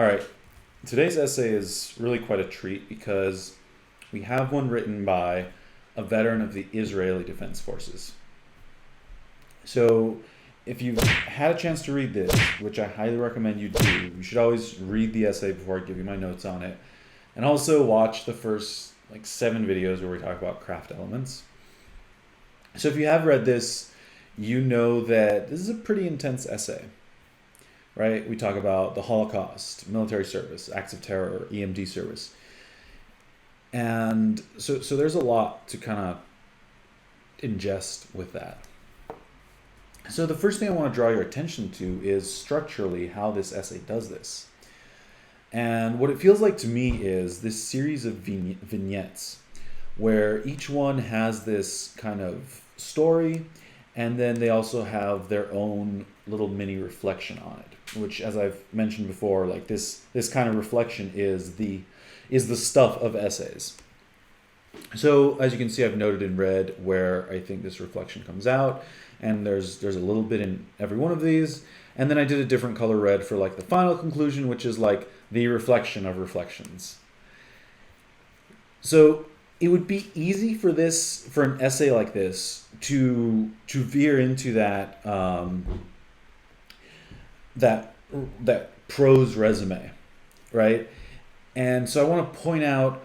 All right. Today's essay is really quite a treat because we have one written by a veteran of the Israeli Defense Forces. So, if you've had a chance to read this, which I highly recommend you do, you should always read the essay before I give you my notes on it. And also watch the first 7 videos where we talk about craft elements. So, if you have read this, you know that this is a pretty intense essay, right? We talk about the Holocaust, military service, acts of terror, EMT service. And so there's a lot to kind of ingest with that. So the first thing I want to draw your attention to is structurally how this essay does this. And what it feels like to me is this series of vignettes where each one has this kind of story, and then they also have their own little mini reflection on it, which, as I've mentioned before, this kind of reflection is the stuff of essays. So as you can see, I've noted in red where I think this reflection comes out, and there's a little bit in every one of these. And then I did a different color red for the final conclusion, which is the reflection of reflections. So it would be easy for an essay like this to veer into that that prose resume, right? And so I want to point out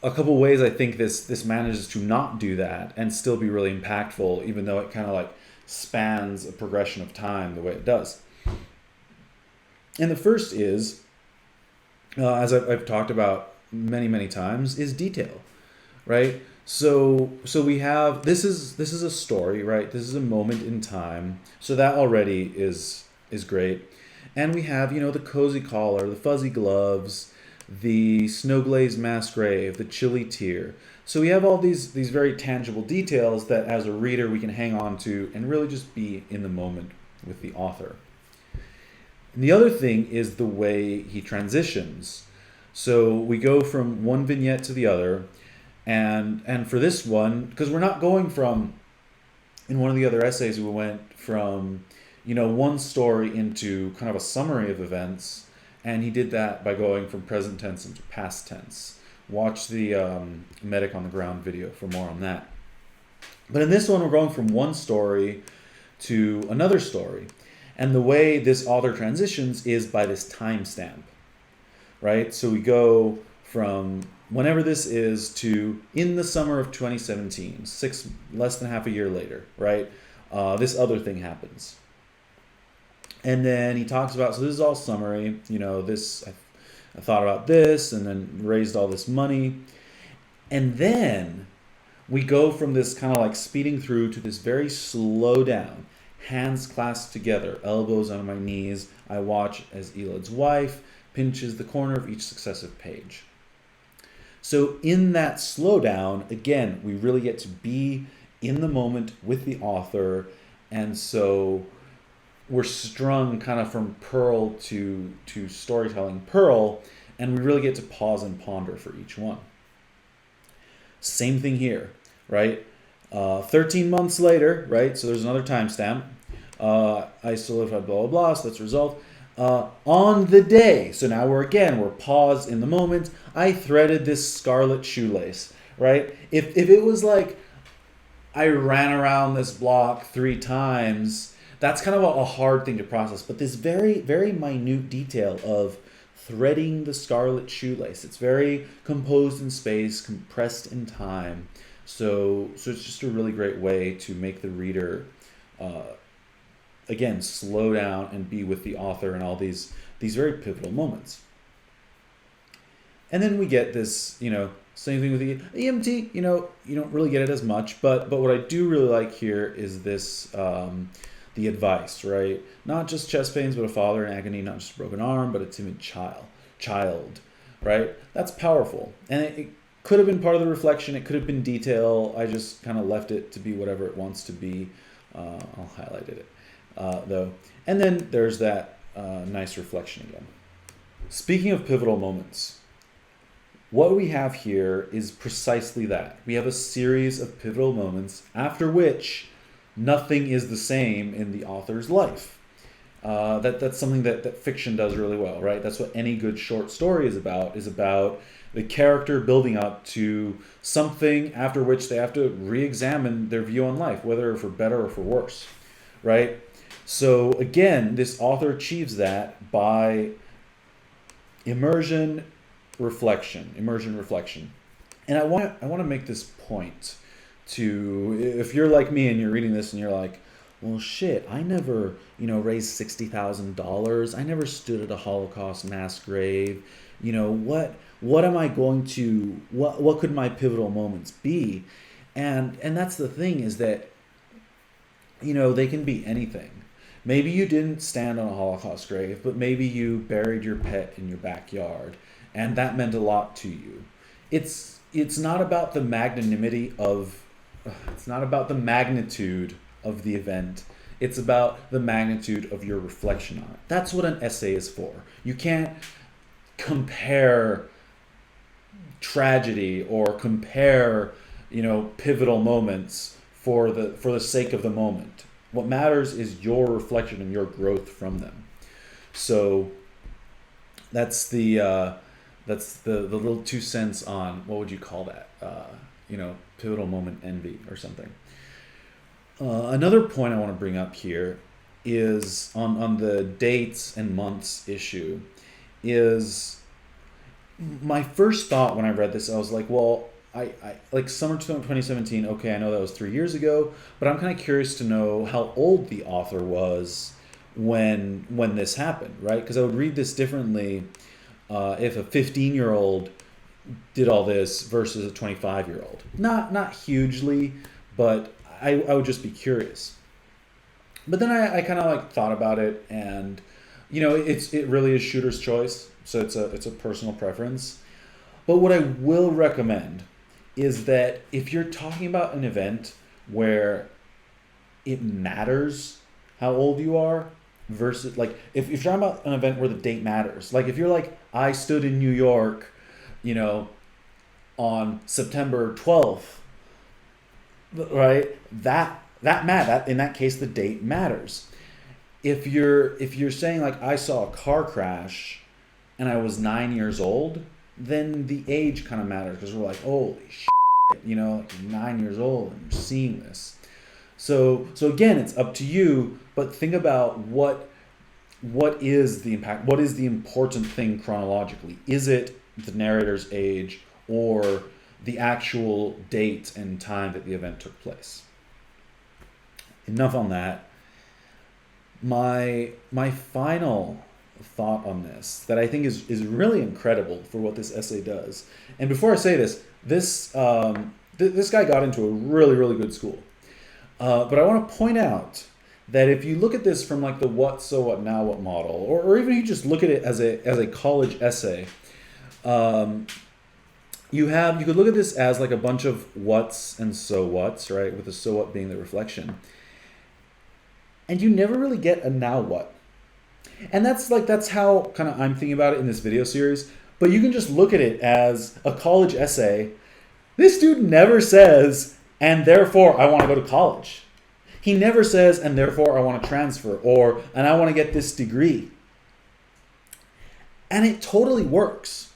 a couple ways I think this manages to not do that and still be really impactful, even though it kind of spans a progression of time the way it does. And the first is, as I've talked about many times, is detail, right? So we have this is a story, right? This is a moment in time, so that already is great. And we have the cozy collar, the fuzzy gloves, the snow-glazed mass grave, the chilly tear. So we have all these very tangible details that as a reader we can hang on to and really just be in the moment with the author. And the other thing is the way he transitions. So we go from one vignette to the other, and for this one, because we're not going from, in one of the other essays we went from one story into kind of a summary of events, and he did that by going from present tense into past tense. Watch the Medic on the Ground video for more on that. But in this one, we're going from one story to another story. And the way this author transitions is by this timestamp, right? So we go from whenever this is to in the summer of 2017, less than half a year later, right? This other thing happens. And then he talks about, so this is all summary, I thought about this and then raised all this money. And then we go from this kind of speeding through to this very slow down, hands clasped together, elbows on my knees. I watch as Elad's wife pinches the corner of each successive page. So in that slowdown, again, we really get to be in the moment with the author. And so we're strung kind of from pearl to storytelling pearl, and we really get to pause and ponder for each one. Same thing here, right? 13 months later, right? So there's another timestamp. I solidified blah, blah, blah, so that's result. On the day, so now we're paused in the moment. I threaded this scarlet shoelace, right? If it was I ran around this block 3 times, that's kind of a hard thing to process. But this very, very minute detail of threading the scarlet shoelace, it's very composed in space, compressed in time. So it's just a really great way to make the reader, again, slow down and be with the author in all these very pivotal moments. And then we get this, same thing with the EMT, you don't really get it as much. But what I do really like here is this, the advice, right? Not just chest pains, but a father in agony, not just a broken arm, but a timid child, right? That's powerful. And it could have been part of the reflection. It could have been detail. I just kind of left it to be whatever it wants to be. I'll highlight it, though. And then there's that nice reflection again. Speaking of pivotal moments, what we have here is precisely that. We have a series of pivotal moments after which nothing is the same in the author's life. That's something that fiction does really well, right? That's what any good short story is about the character building up to something after which they have to re-examine their view on life, whether for better or for worse, right? So again, this author achieves that by immersion, reflection. And I want to make this point to, if you're like me and you're reading this and you're like, well, shit, I never, raised $60,000. I never stood at a Holocaust mass grave. What am I going to, what could my pivotal moments be? And that's the thing, is that, they can be anything. Maybe you didn't stand on a Holocaust grave, but maybe you buried your pet in your backyard, and that meant a lot to you. It's not about the magnanimity of, it's not about the magnitude of the event. It's about the magnitude of your reflection on it. That's what an essay is for. You can't compare tragedy or compare, pivotal moments for the sake of the moment. What matters is your reflection and your growth from them. So that's the little 2 cents on, what would you call that? Pivotal moment envy or something. Another point I want to bring up here is on the dates and months issue. Is my first thought when I read this, I was like, well, I like summer 2017. Okay, I know that was 3 years ago, but I'm kind of curious to know how old the author was when this happened, right? Because I would read this differently if a 15-year-old did all this versus a 25-year-old. Not hugely, but I would just be curious. But then I kind of thought about it, and it really is shooter's choice, so it's a personal preference. But what I will recommend is that if you're talking about an event where it matters how old you are, versus if you're talking about an event where the date matters, like if you're like, I stood in New York, on September 12th, right? That in that case the date matters. If you're saying like, I saw a car crash and I was 9 years old, then the age kind of matters, because we're like, holy shit, you're 9 years old and you're seeing this. So again, it's up to you, but think about what is the impact, what is the important thing chronologically? Is it the narrator's age or the actual date and time that the event took place? Enough on that. My final thought on this that I think is really incredible for what this essay does. And before I say this guy got into a really, really good school. But I want to point out that if you look at this from the what, so what, now what model, or even you just look at it as a college essay, you could look at this as a bunch of whats and so whats, right? With the so what being the reflection. And you never really get a now what. And that's how kind of I'm thinking about it in this video series. But you can just look at it as a college essay. This dude never says, and therefore I want to go to college. He never says, and therefore I want to transfer, and I want to get this degree. And it totally works.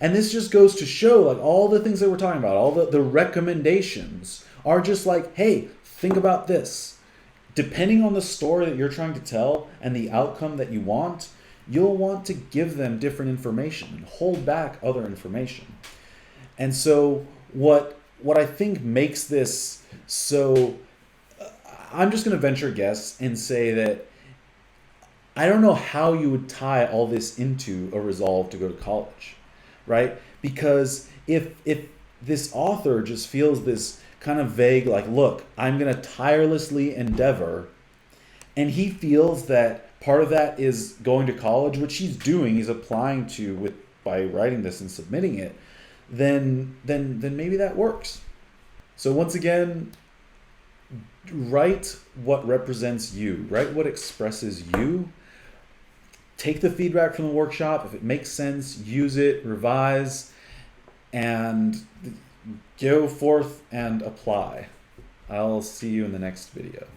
And this just goes to show all the things that we're talking about, all the recommendations are just hey, think about this. Depending on the story that you're trying to tell and the outcome that you want, you'll want to give them different information and hold back other information. And so what I think makes this so, I'm just going to venture a guess and say that I don't know how you would tie all this into a resolve to go to college, right? Because if this author just feels this kind of vague, look, I'm going to tirelessly endeavor, and he feels that part of that is going to college, which he's doing, he's applying to by writing this and submitting it, then maybe that works. So once again, write what represents you, write what expresses you. Take the feedback from the workshop. If it makes sense, use it, revise, and go forth and apply. I'll see you in the next video.